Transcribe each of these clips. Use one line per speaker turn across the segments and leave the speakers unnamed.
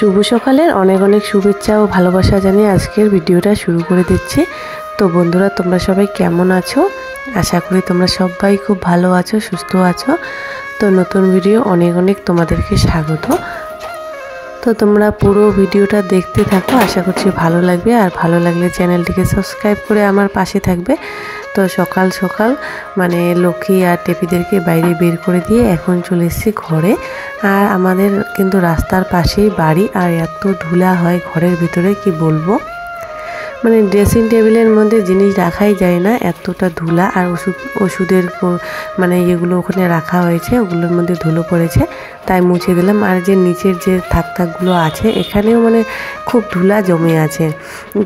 শুভ সকালের অনেক অনেক শুভেচ্ছা ও ভালোবাসা জানিয়ে আজকের ভিডিওটা শুরু করে দিচ্ছি। তো বন্ধুরা, তোমরা সবাই কেমন আছো? আশা করি তোমরা সবাই খুব ভালো আছো, সুস্থ আছো। তো নতুন ভিডিও অনেক অনেক তোমাদেরকে স্বাগত। তো তোমরা পুরো ভিডিওটা দেখতে থাকো, আশা করছি ভালো লাগবে। আর ভালো লাগলে চ্যানেলটিকে সাবস্ক্রাইব করে আমার পাশে থাকবে। তো সকাল সকাল মানে লক্ষ্মী আর টেপিদেরকে বাইরে বের করে দিয়ে এখন চলে এসেছি ঘরে। আর আমাদের কিন্তু রাস্তার পাশেই বাড়ি, আর এত ধুলা হয় ঘরের ভিতরে কি বলবো। মানে ড্রেসিং টেবিলের মধ্যে জিনিস রাখাই যায় না, এতটা ধুলা। আর ওষুধের মানে এগুলো ওখানে রাখা হয়েছে, ওগুলোর মধ্যে ধুলো পড়েছে, তাই মুছে দিলাম। আর যে নিচের যে থাকগুলো আছে এখানেও মানে খুব ধুলা জমে আছে,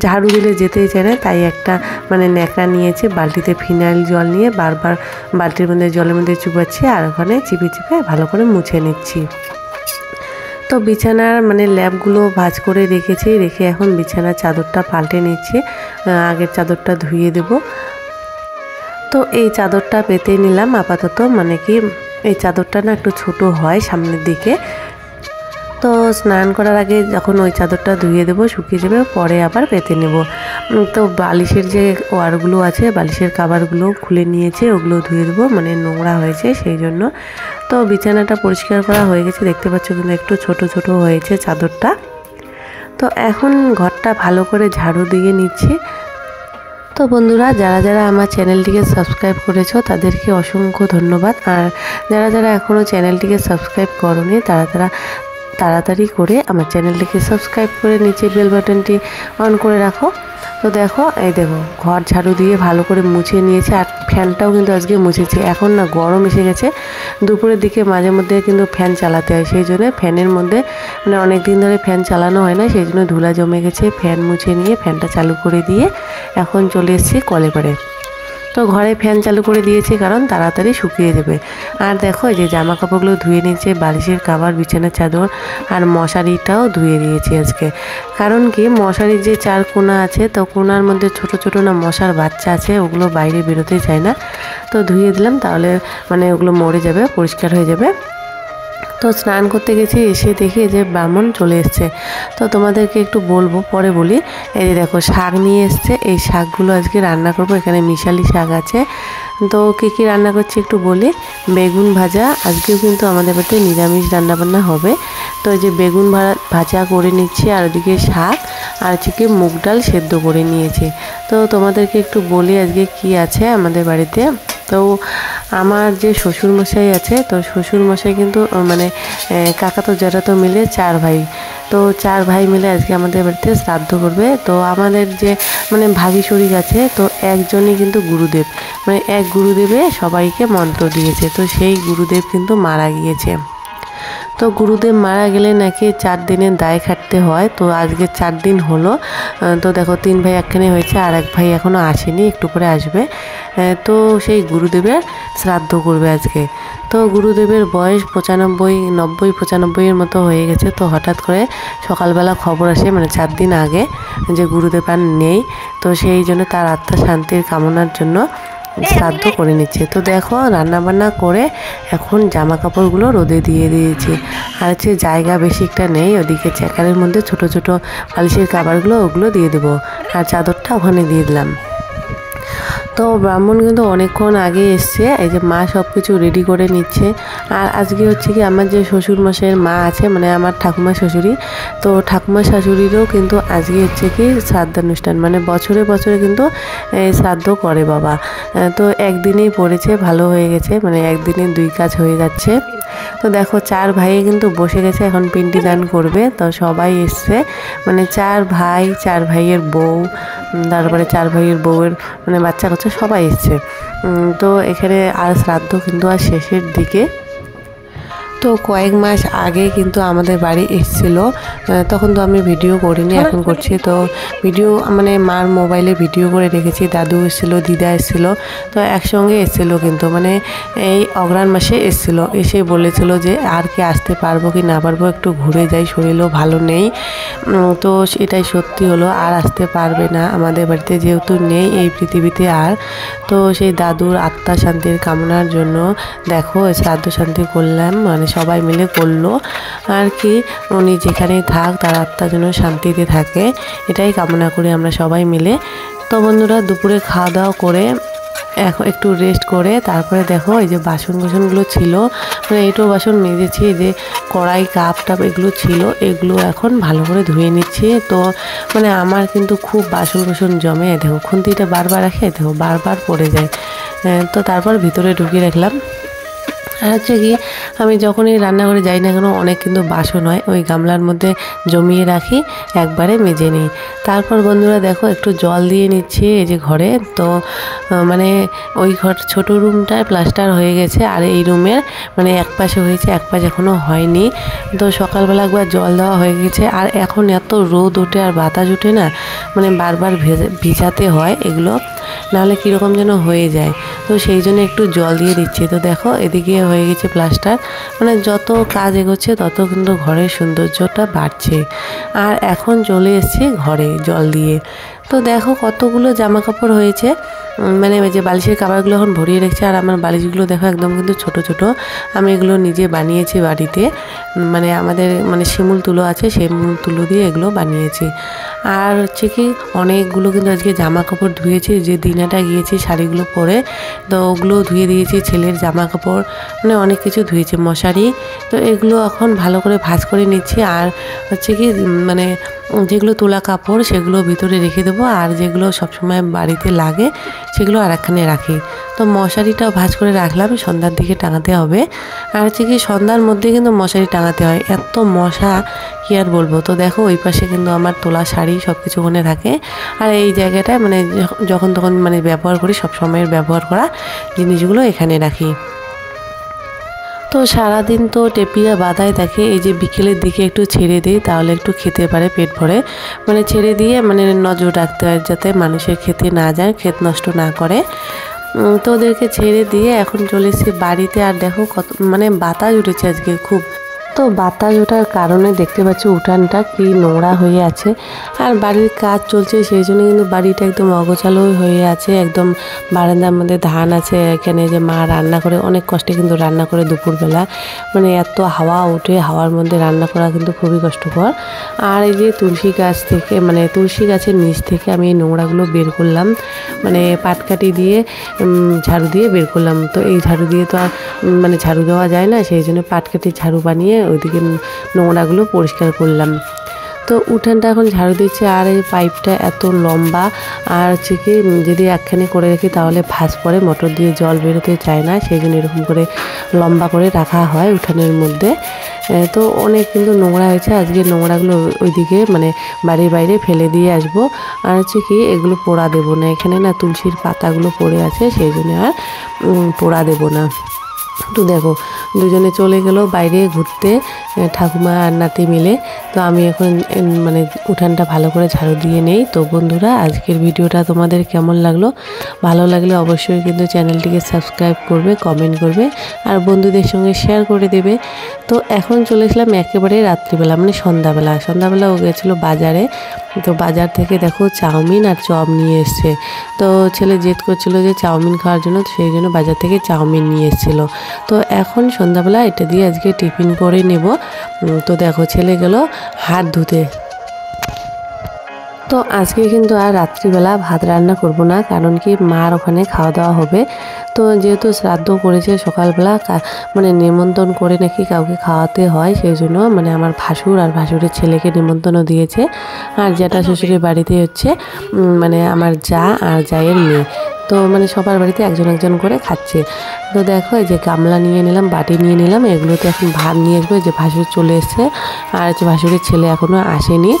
ঝাড়ু দিলে যেতেই চায় না। তাই একটা মানে ন্যাকড়া নিয়েছে, বালতিতে ফিনাইল জল নিয়ে বারবার বালতির মধ্যে জলের মধ্যে চুবাচ্ছি আর ওখানে চিপে চিপে ভালো করে মুছে নিচ্ছি। তো বিছানার মানে ল্যাপগুলো ভাঁজ করে রেখে এখন বিছানার চাদরটা পাল্টে নিচ্ছি, আগের চাদরটা ধুয়ে দেব। তো এই চাদরটা পেতে নিলাম আপাতত, মানে কি এই চাদরটা না একটু ছোট হয় সামনের দিকে। তো স্নান করার আগে যখন ওই চাদরটা ধুয়ে দেবো, শুকিয়ে যাবে, পরে আবার পেতে নেব। তো বালিশের যে ওয়ারগুলো আছে, বালিশের কাভারগুলো খুলে নিয়েছে, ওগুলো ধুয়ে দেবো, মানে নোংরা হয়েছে সেই জন্য। তো বিছানাটা পরিষ্কার করা হয়ে গেছে, দেখতে পাচ্ছ কিন্তু একটু ছোট ছোট হয়েছে চাদরটা। তো এখন ঘরটা ভালো করে ঝাড়ু দিয়ে নিচ্ছি। তো বন্ধুরা, যারা যারা আমার চ্যানেলটিকে সাবস্ক্রাইব করেছো তাদেরকে অসংখ্য ধন্যবাদ। আর যারা যারা এখনও চ্যানেলটিকে সাবস্ক্রাইব করোনি তারা তাড়াতাড়ি করে আমার চ্যানেলটিকে সাবস্ক্রাইব করে নিচে বেল বাটনটি অন করে রাখো। তো দেখো, এই দেখো ঘর ঝাড়ু দিয়ে ভালো করে মুছে নিয়েছে। আর ফ্যানটাও কিন্তু আজকে মুছেছি। এখন না গরম এসে গেছে, দুপুরের দিকে মাঝে মধ্যে কিন্তু ফ্যান চালাতে হয়, সেই জন্য ফ্যানের মধ্যে মানে অনেক দিন ধরে ফ্যান চালানো হয় না, সেই জন্য ধুলা জমে গেছে। ফ্যান মুছে নিয়ে ফ্যানটা চালু করে দিয়ে এখন চলে এসেছি কলে করে। তো ঘরে ফ্যান চালু করে দিয়েছি কারণ তাড়াতাড়ি শুকিয়ে যাবে। আর দেখো এই যে জামা কাপড়গুলো ধুয়ে নিয়েছে, বালিশের কাভার, বিছানার চাদর আর মশারিটাও ধুয়ে দিয়েছি আজকে। কারণ কি, মশারির যে 4 কোনা আছে, তো কোনার মধ্যে ছোট ছোট না মশার বাচ্চা আছে, ওগুলো বাইরে বেরোতে চায় না। তো ধুয়ে দিলাম, তাহলে মানে ওগুলো মরে যাবে, পরিষ্কার হয়ে যাবে। তো স্নান করতে গেছি, এসে দেখি যে ব্রাহ্মণ চলে এসছে। তো তোমাদেরকে একটু বলবো, পরে বলি। এই যে দেখো শাক নিয়ে এসছে, এই শাকগুলো আজকে রান্না করব। এখানে মিশালি শাক আছে। তো কী রান্না করছি একটু বলি। বেগুন ভাজা, আজকেও কিন্তু আমাদের বাড়িতে নিরামিষ রান্নাবান্না হবে। তো এই যে বেগুন ভাজা করে নিচ্ছি, আর ওদিকে শাক আর হচ্ছে মুগ ডাল সেদ্ধ করে নিয়েছি। তো তোমাদেরকে একটু বলি আজকে কি আছে আমাদের বাড়িতে। তো আমার যে শ্বশুরমশাই আছে, তো শ্বশুরমশাই কিন্তু মানে কাকাতো জ্যাঠাতো মিলে 4 ভাই। তো 4 ভাই মিলে আজকে আমাদের বাড়িতে শ্রাদ্ধ করবে। তো আমাদের যে মানে ভাগী শরীর আছে, তো একজনই কিন্তু গুরুদেব, মানে এক গুরুদেবে সবাইকে মন্ত্র দিয়েছে। তো সেই গুরুদেব কিন্তু মারা গিয়েছে। তো গুরুদেব মারা গেলে নাকি 4 দিনের দায় খাটতে হয়। তো আজকে 4 দিন হলো। তো দেখো 3 ভাই একখানে হয়েছে, আর 1 ভাই এখনও আসেনি, একটু করে আসবে। তো সেই গুরুদেবের শ্রাদ্ধ করবে আজকে। তো গুরুদেবের বয়স 95-90-95 মতো হয়ে গেছে। তো হঠাৎ করে সকালবেলা খবর আসে, মানে 4 দিন আগে, যে গুরুদেব আর নেই। তো সেই জন্য তার আত্মা শান্তির কামনার জন্য শ্রাদ্ধ করে নিচ্ছে। তো দেখো রান্নাবান্না করে এখন জামা কাপড়গুলো রোদে দিয়ে দিয়েছি। আর হচ্ছে জায়গা বেশি একটা নেই, ওদিকে চ্যাকারের মধ্যে ছোট ছোট বালিশের কাভারগুলো ওগুলো দিয়ে দেবো, আর চাদরটা ওখানে দিয়ে দিলাম। তো ব্রাহ্মণ কিন্তু অনেকক্ষণ আগে এসছে, এই যে মা সব কিছু রেডি করে নিচ্ছে। আর আজকে হচ্ছে কি আমার যে শ্বশুরমশাইয়ের মা আছে, মানে আমার ঠাকুমা শাশুড়ি, তো ঠাকুমা শাশুড়িরও কিন্তু আজকে হচ্ছে কি শ্রাদ্ধানুষ্ঠান, মানে বছরে বছরে কিন্তু শ্রাদ্ধ করে বাবা। তো একদিনেই পড়েছে, ভালো হয়ে গেছে, মানে একদিনে 2 কাজ হয়ে যাচ্ছে। তো দেখো 4 ভাই কিন্তু বসে গেছে, এখন পিন্ডি দান করবে। তো সবাই এসছে, মানে 4 ভাই, 4 ভাইয়ের বউ, তারপরে 4 ভাইয়ের বউয়ের মানে বাচ্চা কাচ্চা সবাই এসছে। তো এখানে আর শ্রাদ্ধ কিন্তু আর শেষের দিকে। তো কয়েক মাস আগে কিন্তু আমাদের বাড়ি এসেছিলো, তখন তো আমি ভিডিও করিনি, এখন করছি। তো ভিডিও মানে মার মোবাইলে ভিডিও করে রেখেছি। দাদু এসেছিলো, দিদা এসেছিলো, তো একসঙ্গে এসেছিলো কিন্তু মানে এই অগ্রহায়ণ মাসে এসেছিলো। এসে বলেছিল যে আর কি আসতে পারবো কি না পারবো, একটু ঘুরে যাই, শরীরও ভালো নেই। তো এটাই সত্যি হলো, আর আসতে পারবে না আমাদের বাড়িতে, যেহেতু নেই এই পৃথিবীতে আর। তো সেই দাদুর আত্মা শান্তির কামনার জন্য দেখো শ্রাদ্ধ শান্তি করলাম, মানে সবাই মিলে করলো আর কি। উনি যেখানেই থাক তার আত্মা যেন শান্তিতে থাকে, এটাই কামনা করি আমরা সবাই মিলে। তো বন্ধুরা দুপুরে খাওয়া দাওয়া করে এখন একটু রেস্ট করে তারপরে দেখো এই যে বাসনগুলো ছিল, মানে এইটো বাসন মেজেছি, যে কড়াই কাপ টাপ এগুলো ছিল, এগুলো এখন ভালো করে ধুয়ে নিচ্ছি। তো মানে আমার কিন্তু খুব বাসন জমে, দেখো খুন্তিটা বারবার রাখে, দেখো বারবার পড়ে যায়। তো তারপর ভিতরে ঢুকিয়ে রাখলাম। আর হচ্ছে কি আমি যখনই রান্নাঘরে যাই না কেন অনেক কিন্তু বাসন হয়, ওই গামলার মধ্যে জমিয়ে রাখি, একবারে মেজে নিই। তারপর বন্ধুরা দেখো একটু জল দিয়ে নিচ্ছি এই যে ঘরে। তো মানে ওই ঘর ছোটো রুমটায় প্লাস্টার হয়ে গেছে, আর এই রুমের মানে এক পাশে হয়েছে, এক পাশে এখনও হয়নি। তো সকালবেলা একবার জল দেওয়া হয়ে গেছে, আর এখন এত রোদ ওঠে আর বাতাস ওঠে না, মানে বারবার ভিজাতে হয় এগুলো, নাহলে কীরকম যেন হয়ে যায়। তো সেই জন্য একটু জল দিয়ে দিচ্ছি। তো দেখো এদিকে হয়ে গেছে প্লাস্টার, মানে যত কাজ এগোচ্ছে তত কিন্তু ঘরের সৌন্দর্যটা বাড়ছে। আর এখন চলে এসেছি ঘরে জল দিয়ে। তো দেখো কতগুলো জামা কাপড় হয়েছে, মানে যে বালিশের কাভারগুলো এখন ভরিয়ে রেখেছে। আর আমার বালিশগুলো দেখো একদম কিন্তু ছোট ছোট, আমি এগুলো নিজে বানিয়েছি বাড়িতে, মানে আমাদের মানে শিমুল তুলো আছে, শিমুল তুলো দিয়ে এগুলো বানিয়েছি। আর হচ্ছে কি অনেকগুলো কিন্তু আজকে জামা কাপড় ধুয়েছি, যে দিনাটা গিয়েছি শাড়িগুলো পরে, তো ওগুলো ধুয়ে দিয়েছি, ছেলের জামা কাপড় মানে অনেক কিছু ধুয়েছি, মশারি। তো এগুলো এখন ভালো করে ভাঁজ করে নিচ্ছি। আর হচ্ছে কি মানে যেগুলো তোলা কাপড় সেগুলো ভিতরে রেখে দেবো, আর যেগুলো সবসময় বাড়িতে লাগে সেগুলো আর একখানে রাখি। তো মশারিটাও ভাঁজ করে রাখলাম, সন্ধ্যার দিকে টাঙাতে হবে। আর হচ্ছে কি সন্ধ্যার মধ্যে কিন্তু মশারি টাঙাতে হয়, এত মশা কি আর বলবো। তো দেখো ওই পাশে কিন্তু আমার তোলা শাড়ি সব কিছু ওখানে থাকে, আর এই জায়গাটায় মানে যখন তখন মানে ব্যবহার করি, সব সময়ের ব্যবহার করা জিনিসগুলো এখানে রাখি। তো সারাদিন তো টেপিরা বাঁধাই থাকে, এই যে বিকেলের দিকে একটু ছেড়ে দিই, তাহলে একটু খেতে পারে পেট ভরে, মানে ছেড়ে দিয়ে মানে নজর রাখতে হয় যাতে মানুষের খেতে না যায়, ক্ষেত নষ্ট না করে। তো ওদেরকে ছেড়ে দিয়ে এখন চলে এসেছি বাড়িতে। আর দেখো কত মানে বাতাস উঠেছে আজকে খুব। তো বাতাস ওঠার কারণে দেখতে পাচ্ছি উঠানটা কি নোংরা হয়ে আছে, আর বাড়ির কাজ চলছে সেই জন্য কিন্তু বাড়িটা একদম অগোছালো হয়ে আছে। একদম বারান্দার মধ্যে ধান আছে, এখানে যে মা রান্না করে, অনেক কষ্টে কিন্তু রান্না করে দুপুরবেলা, মানে এত হাওয়া ওঠে, হাওয়ার মধ্যে রান্না করা কিন্তু খুবই কষ্টকর। আর এই যে তুলসী গাছ থেকে মানে তুলসী গাছের নিচ থেকে আমি এই নোংরাগুলো বের করলাম, মানে পাটকাঠি দিয়ে ঝাড়ু দিয়ে বের করলাম। তো এই ঝাড়ু দিয়ে তো আর মানে ঝাড়ু দেওয়া যায় না, সেই জন্য পাটকাঠি ঝাড়ু বানিয়ে ওইদিকে নোংরাগুলো পরিষ্কার করলাম। তো উঠানটা এখন ঝাড়ু দিচ্ছে। আর এই পাইপটা এত লম্বা, আর হচ্ছে কি যদি একখানে করে রাখি তাহলে ভাঁজ পড়ে, মোটর দিয়ে জল বেরোতে চায় না, সেই জন্য এরকম করে লম্বা করে রাখা হয় উঠানের মধ্যে। তো অনেক কিন্তু নোংরা হয়েছে, আজকে নোংরাগুলো ওইদিকে মানে বাড়ির বাইরে ফেলে দিয়ে আসবো। আর হচ্ছে কি এগুলো পোড়া দেবো না, এখানে না তুলসীর পাতাগুলো পড়ে আছে, সেই জন্য আর পোড়া দেবো না। তো দেখো দুজনে চলে গেল বাইরে ঘুরতে, ঠাকুমা আর নাতি মিলে। তো আমি এখন মানে উঠানটা ভালো করে ঝাড়ু দিয়ে নেই। তো বন্ধুরা আজকের ভিডিওটা তোমাদের কেমন লাগলো, ভালো লাগলে অবশ্যই কিন্তু চ্যানেলটিকে সাবস্ক্রাইব করবে, কমেন্ট করবে, আর বন্ধুদের সঙ্গে শেয়ার করে দেবে। তো এখন চলে এসলাম একেবারে রাত্রিবেলা, মানে সন্ধ্যাবেলা ও গেছিলো বাজারে। তো বাজার থেকে দেখো চাউমিন আর চপ নিয়ে এসছে। তো ছেলে জেদ করছিল যে চাউমিন খাওয়ার জন্য, তো সেই জন্য বাজার থেকে চাউমিন নিয়ে এসেছিলো। তো এখন সন্ধ্যাবেলা এটা দিয়ে আজকে টিফিন করে নেব। তো দেখো ছেলে গেল হাত ধুতে। তো আজকে কিন্তু আর রাত্রিবেলা ভাত রান্না করব না, কারণ কি মার ওখানে খাওয়া দাওয়া হবে। তো যেহেতু শ্রাদ্ধ করেছে সকালবেলা, মানে নিমন্ত্রণ করে নাকি কাউকে খাওয়াতে হয়, সেই জন্য মানে আমার ভাসুর আর ভাসুরের ছেলেকে নিমন্ত্রণও দিয়েছে। আর জ্যাঠা শ্বশুরের বাড়িতে হচ্ছে মানে আমার যা আর জায়ের মেয়ে, তো মানে সবার বাড়িতে একজন করে খাচ্ছে। তো দেখো এই যে গামলা নিয়ে নিলাম, বাটি নিয়ে নিলাম, এগুলোতে এখন ভাত নিয়ে আসবো। যে ভাসুর চলে এসছে, আর হচ্ছে ভাসুরের ছেলে এখনও আসেনি।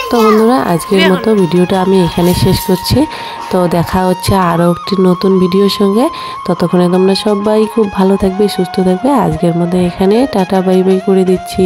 তো বন্ধুরা আজকের মতো ভিডিওটা আমি এখানে শেষ করছি। তো দেখা হচ্ছে আরও একটি নতুন ভিডিওর সঙ্গে। ততক্ষণে তোমরা সবাই খুব ভালো থাকবে, সুস্থ থাকবে। আজকের মতো এখানে টাটা বাই বাই করে দিচ্ছি।